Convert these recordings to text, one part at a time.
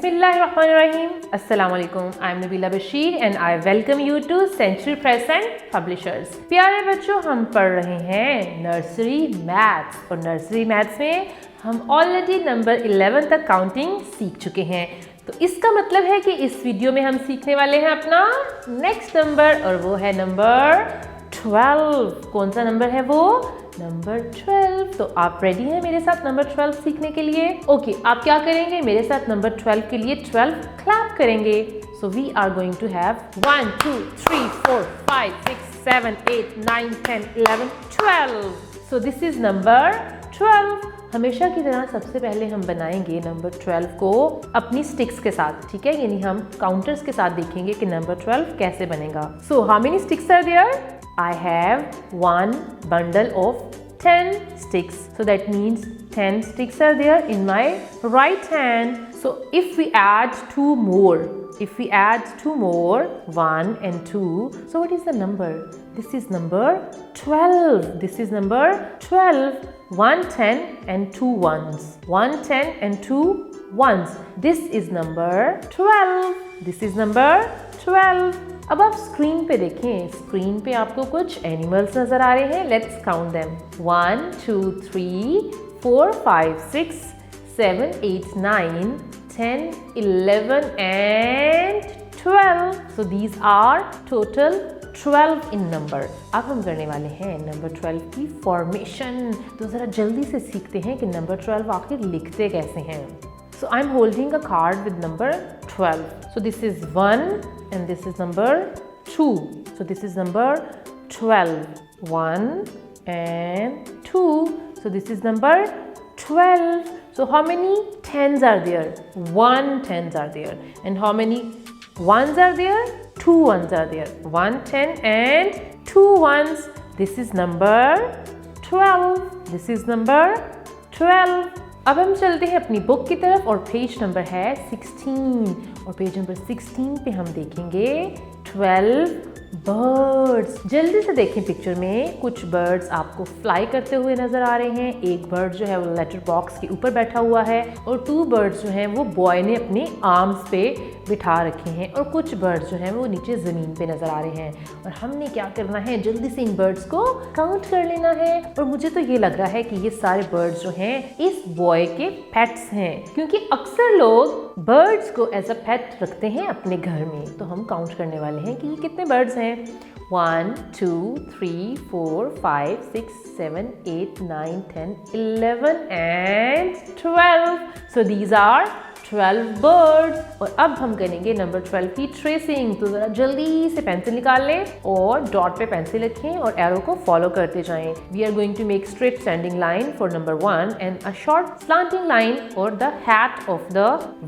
Bismillahirrahmanirrahim. Assalamu alaikum. I am Nabila Bashir and I welcome you to Century Press and Publishers. प्यारे बच्चों, हम पढ़ रहे हैं नर्सरी मैथ्स और नर्सरी मैथ्स में हम ऑलरेडी नंबर 11 तक काउंटिंग सीख चुके हैं। तो इसका मतलब है कि इस वीडियो में हम सीखने वाले हैं अपना नेक्स्ट नंबर और वो है नंबर 12। कौन सा नंबर है वो? नंबर 12। तो आप रेडी हैं मेरे साथ नंबर 12 सीखने के लिए? ओके, आप क्या करेंगे? मेरे साथ नंबर 12 के लिए 12 क्लैप करेंगे। So we are going to have 1 2 3 4 5 6 7 8 9 10 11 12। So this is number 12। हमेशा की तरह सबसे पहले हम बनाएंगे नंबर 12 को अपनी स्टिक्स के साथ, ठीक है? यानी हम काउंटर्स के साथ देखेंगे कि नंबर 12 कैसे बनेगा। So how many sticks are there? I have one bundle of 10 sticks. So that means 10 sticks are there in my right hand. So if we add two more, 1 and 2, so what is the number? This is number 12. This is number 12. 1 10 and 2 ones. 1 10 and 2 ones. This is number 12. This is number 12. अब आप screen पे देखें, screen पे आपको कुछ animals नजर आ रहे हैं। Let's count them. 1 2 3 4 5 6 7 8 9 10 11 and 12। So these are total 12 in number. अब हम करने वाले हैं नंबर 12 की फॉर्मेशन। तो ज़रा जल्दी से सीखते हैं कि नंबर 12 आखिर लिखते कैसे हैं। So I'm holding a card with number 12. So this is 1 and this is number 2. So this is number 12. 1 and 2. So this is number 12. So how many 10s are there? 1 10s are there. And how many 1s are there? 2 1s are there. 1 10 and 2 1s. This is number 12. This is number 12. अब हम चलते हैं अपनी book की तरफ और page number है 16 और पेज नंबर 16 पे हम देखेंगे 12 बर्ड्स। जल्दी से देखें, पिक्चर में कुछ बर्ड्स आपको फ्लाई करते हुए नजर आ रहे हैं। एक बर्ड जो है वो लेटर बॉक्स के ऊपर बैठा हुआ है और 2 बर्ड्स जो हैं वो बॉय ने अपने आर्म्स पे बिठा रखे हैं और कुछ बर्ड्स जो हैं वो नीचे ज़मीन पे नज़र आ रहे हैं। और हमने क्या करना है, जल्दी से इन बर्ड्स को काउंट कर लेना है। और मुझे तो ये लग रहा है कि ये सारे बर्ड्स जो हैं इस बॉय के पेट्स हैं, क्योंकि अक्सर लोग बर्ड्स को एज अ पेट रखते हैं अपने घर में। तो हम काउंट करने वाले हैं कि ये कितने बर्ड्स हैं। 1 2 3 4 5 6 7 8 9 10 11 and 12। So these are 12 birds। और अब हम करेंगे नंबर 12 की ट्रेसिंग। तो जरा जल्दी से पेंसिल निकाल लें और डॉट पे पेंसिल रखें और एरो को फॉलो करते जाएं। We are going to make straight standing line for number 1 and a short slanting line for the hat of the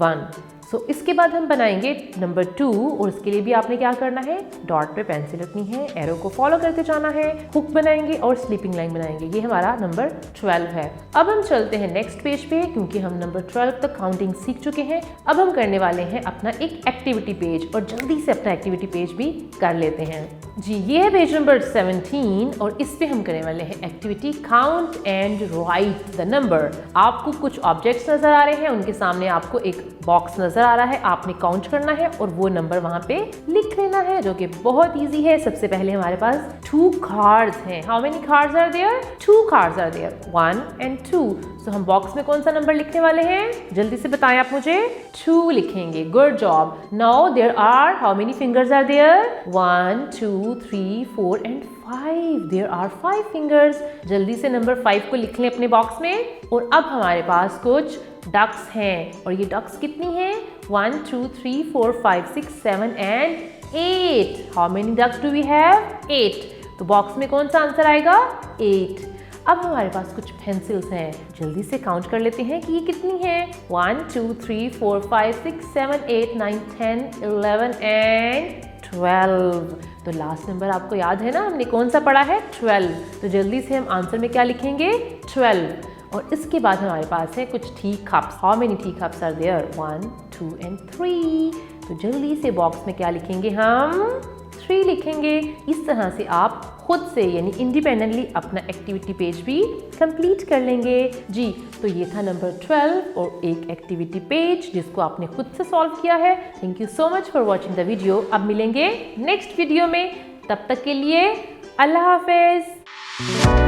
1। सो इसके बाद हम बनाएंगे नंबर 2 और इसके लिए भी आपने क्या करना है, डॉट पे पेंसिल रखनी है, एरो को फॉलो करते जाना है, हुक बनाएंगे और स्लीपिंग लाइन बनाएंगे। ये हमारा नंबर 12 है। अब हम चलते हैं नेक्स्ट पेज पे, क्योंकि हम नंबर 12 तक काउंटिंग सीख चुके हैं। अब हम करने वाले हैं अपना एक एक्टिविटी पेज और जल्दी से अपना एक्टिविटी पेज भी कर लेते हैं। जी, ये है पेज नंबर 17 और इस पे हम करने वाले हैं activity count and right the number. आपको कुछ ऑब्जेक्ट्स नजर आ रहे हैं, उनके सामने आपको एक बॉक्स नजर आ रहा है, आपने काउंट करना है और वो नंबर वहां पे लिख लेना है, जो कि बहुत इजी है। सबसे पहले हमारे पास 2 कार्ड्स हैं। How many cards are there? 2 cards are there, 1 and 2। सो हम बॉक्स में कौन सा नंबर लिखने वाले हैं? जल्दी से बताएं आप मुझे। 2 लिखेंगे। Good job. Now there are how many fingers are there? 1 2 3 4 and 5। There are 5 fingers. जल्दी से नंबर 5 को लिख लें अपने बॉक्स में। और अब हमारे पास कुछ डक्स हैं और ये डक्स कितनी हैं? 1 2 3 4 5 6 7 and 8। How many ducks do we have? 8। तो बॉक्स में कौन सा आंसर आएगा? 8। अब हमारे पास कुछ पेंसिल्स हैं, जल्दी से काउंट कर लेते हैं कि ये कितनी हैं। 1 2 3 4 5 6 7 8 9 10 11 and 12। तो लास्ट नंबर आपको याद है ना, हमने कौन सा पढ़ा है? 12। तो जल्दी से हम आंसर में क्या लिखेंगे? 12। और इसके बाद हमारे पास है कुछ tea cups. How many tea cups are there? 1 2 and 3। तो जल्दी से बॉक्स में क्या लिखेंगे हम? 3 लिखेंगे। इस तरह से आप खुद से यानी इंडिपेंडेंटली अपना एक्टिविटी पेज भी कंप्लीट कर लेंगे। जी, तो ये था नंबर 12 और एक एक्टिविटी पेज जिसको आपने खुद से सॉल्व किया है। Thank you so much for watching the video. अब मिलेंगे नेक्स्ट वीडियो में, तब तक के लिए अल्लाह हाफिज।